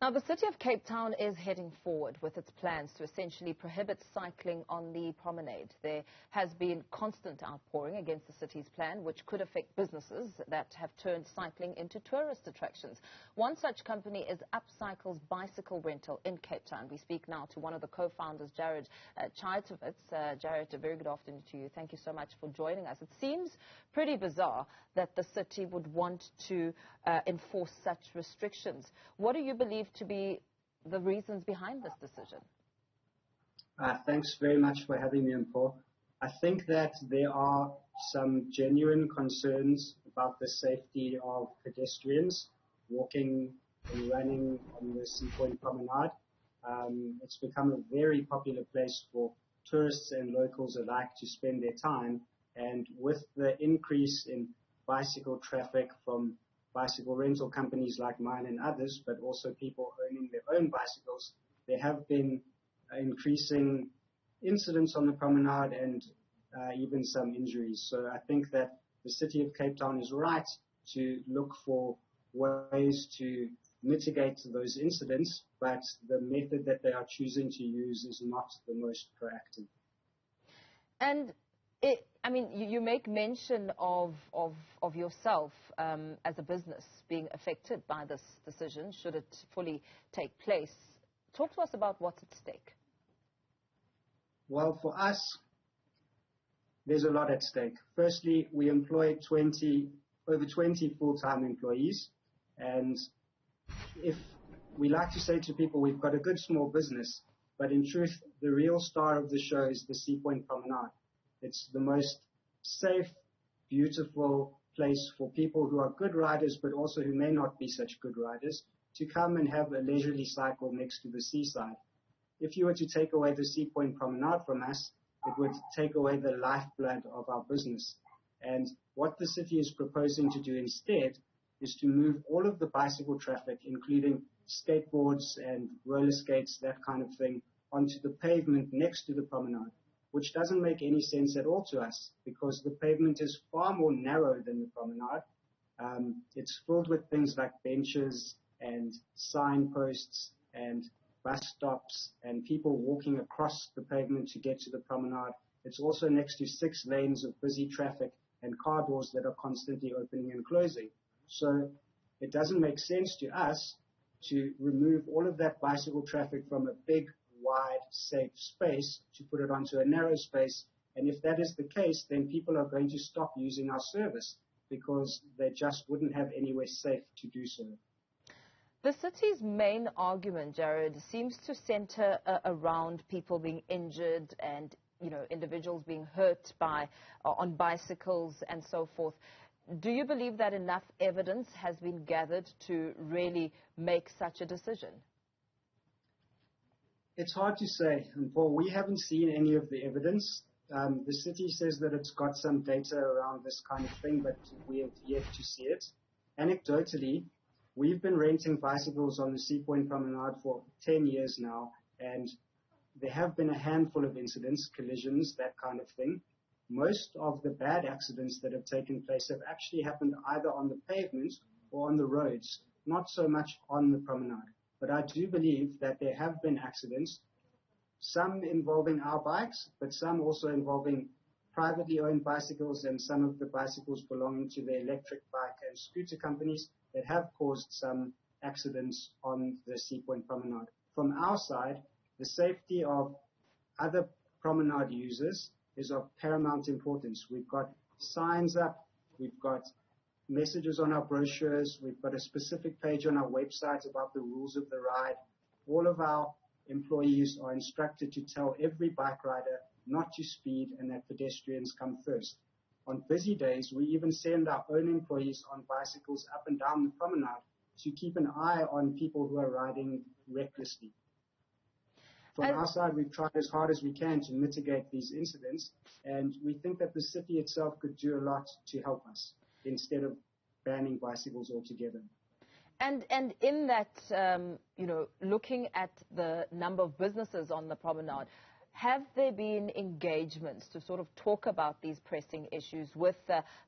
Now, the city of Cape Town is heading forward with its plans to essentially prohibit cycling on the promenade. There has been constant outpouring against the city's plan, which could affect businesses that have turned cycling into tourist attractions. One such company is Upcycle's bicycle rental in Cape Town. We speak now to one of the co-founders, Jared Chaitowitz. Jared, a very good afternoon to you. Thank you so much for joining us. It seems pretty bizarre that the city would want to enforce such restrictions. What do you believe to be the reasons behind this decision? Thanks very much for having me on, Paul. I think that there are some genuine concerns about the safety of pedestrians walking and running on the Sea Point Promenade. It's become a very popular place for tourists and locals alike to spend their time, and with the increase in bicycle traffic from bicycle rental companies like mine and others, but also people owning their own bicycles, there have been increasing incidents on the promenade and even some injuries. So I think that the city of Cape Town is right to look for ways to mitigate those incidents, but the method that they are choosing to use is not the most proactive. And you make mention of yourself as a business being affected by this decision, should it fully take place. Talk to us about what's at stake. Well, for us, there's a lot at stake. Firstly, we employ over 20 full-time employees, and if we like to say to people we've got a good small business, but in truth, the real star of the show is the Sea Point Promenade. It's the most safe, beautiful place for people who are good riders, but also who may not be such good riders, to come and have a leisurely cycle next to the seaside. If you were to take away the Sea Point Promenade from us, it would take away the lifeblood of our business. And what the city is proposing to do instead is to move all of the bicycle traffic, including skateboards and roller skates, that kind of thing, onto the pavement next to the promenade, which doesn't make any sense at all to us because the pavement is far more narrow than the promenade. It's filled with things like benches and signposts and bus stops and people walking across the pavement to get to the promenade. It's also next to 6 lanes of busy traffic and car doors that are constantly opening and closing. So it doesn't make sense to us to remove all of that bicycle traffic from a big, wide, safe space to put it onto a narrow space. And if that is the case, then people are going to stop using our service because they just wouldn't have anywhere safe to do so. The city's main argument, Jared, seems to center around people being injured and, individuals being hurt on bicycles and so forth. Do you believe that enough evidence has been gathered to really make such a decision? It's hard to say, and Paul, we haven't seen any of the evidence. The city says that it's got some data around this kind of thing, but we have yet to see it. Anecdotally, we've been renting bicycles on the Sea Point Promenade for 10 years now, and there have been a handful of incidents, collisions, that kind of thing. Most of the bad accidents that have taken place have actually happened either on the pavement or on the roads, not so much on the promenade. But I do believe that there have been accidents, some involving our bikes, but some also involving privately owned bicycles and some of the bicycles belonging to the electric bike and scooter companies that have caused some accidents on the Sea Point Promenade. From our side, the safety of other promenade users is of paramount importance. We've got signs up, we've got messages on our brochures, we've got a specific page on our website about the rules of the ride. All of our employees are instructed to tell every bike rider not to speed and that pedestrians come first. On busy days, we even send our own employees on bicycles up and down the promenade to keep an eye on people who are riding recklessly. From our side, we've tried as hard as we can to mitigate these incidents, and we think that the city itself could do a lot to help us instead of banning bicycles altogether. And in that, looking at the number of businesses on the promenade, Have there been engagements to sort of talk about these pressing issues with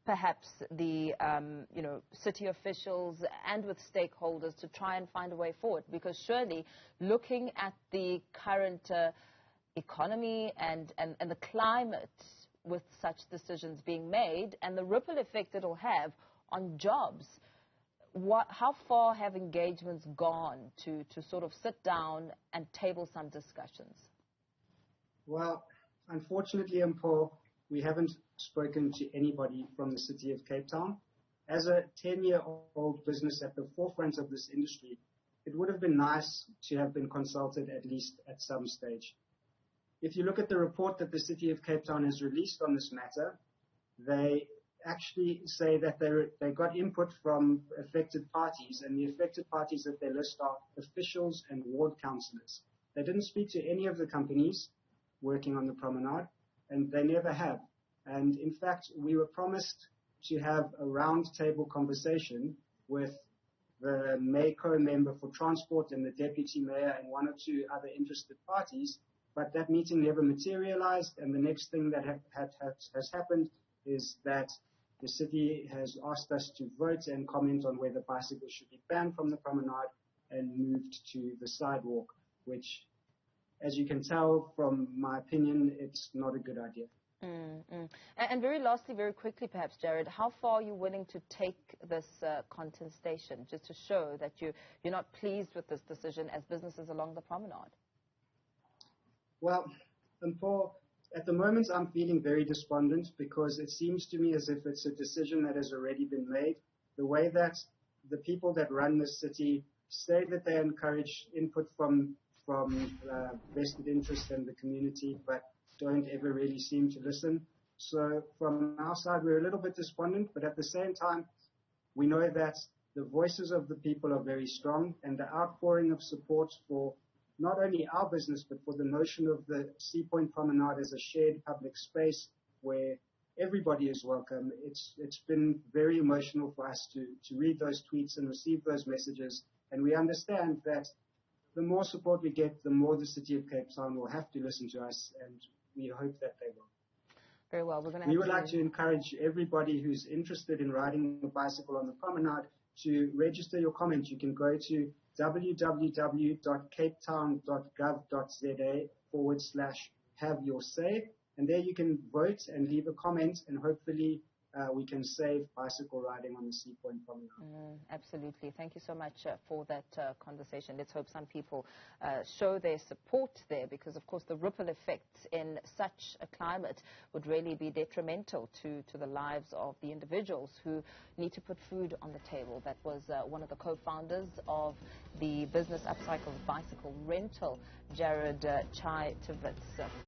perhaps the city officials and with stakeholders to try and find a way forward? Because surely looking at the current economy and the climate with such decisions being made and the ripple effect it'll have on jobs, how far have engagements gone to sort of sit down and table some discussions? Well, unfortunately, Paul, we haven't spoken to anybody from the city of Cape Town. As a 10-year-old business at the forefront of this industry, it would have been nice to have been consulted at least at some stage. If you look at the report that the city of Cape Town has released on this matter, they actually say that they got input from affected parties, and the affected parties that they list are officials and ward councillors. They didn't speak to any of the companies working on the promenade, and they never have. And in fact, we were promised to have a round-table conversation with the mayor member for transport and the deputy mayor and one or two other interested parties, but that meeting never materialized, and the next thing that has happened is that the city has asked us to vote and comment on whether bicycles should be banned from the promenade and moved to the sidewalk, which, as you can tell from my opinion, it's not a good idea. And very lastly, very quickly perhaps, Jared, how far are you willing to take this contestation, just to show that you're not pleased with this decision as businesses along the promenade? Well, Paul, at the moment I'm feeling very despondent because it seems to me as if it's a decision that has already been made. The way that the people that run the city say that they encourage input from vested interest in the community, but don't ever really seem to listen. So from our side, we're a little bit despondent, but at the same time, we know that the voices of the people are very strong, and the outpouring of support for not only our business, but for the notion of the Sea Point Promenade as a shared public space where everybody is welcome. It's been very emotional for us to read those tweets and receive those messages, and we understand that the more support we get, the more the city of Cape Town will have to listen to us, and we hope that they will. Very well. We would like to encourage everybody who's interested in riding a bicycle on the promenade to register your comment. You can go to www.capetown.gov.za/have-your-say, and there you can vote and leave a comment, and hopefully we can save bicycle riding on the Sea Point Promenade. Absolutely. Thank you so much for that conversation. Let's hope some people show their support there, because, of course, the ripple effects in such a climate would really be detrimental to the lives of the individuals who need to put food on the table. That was one of the co-founders of the business Upcycle Bicycle Rental, Jared Chaitowitz.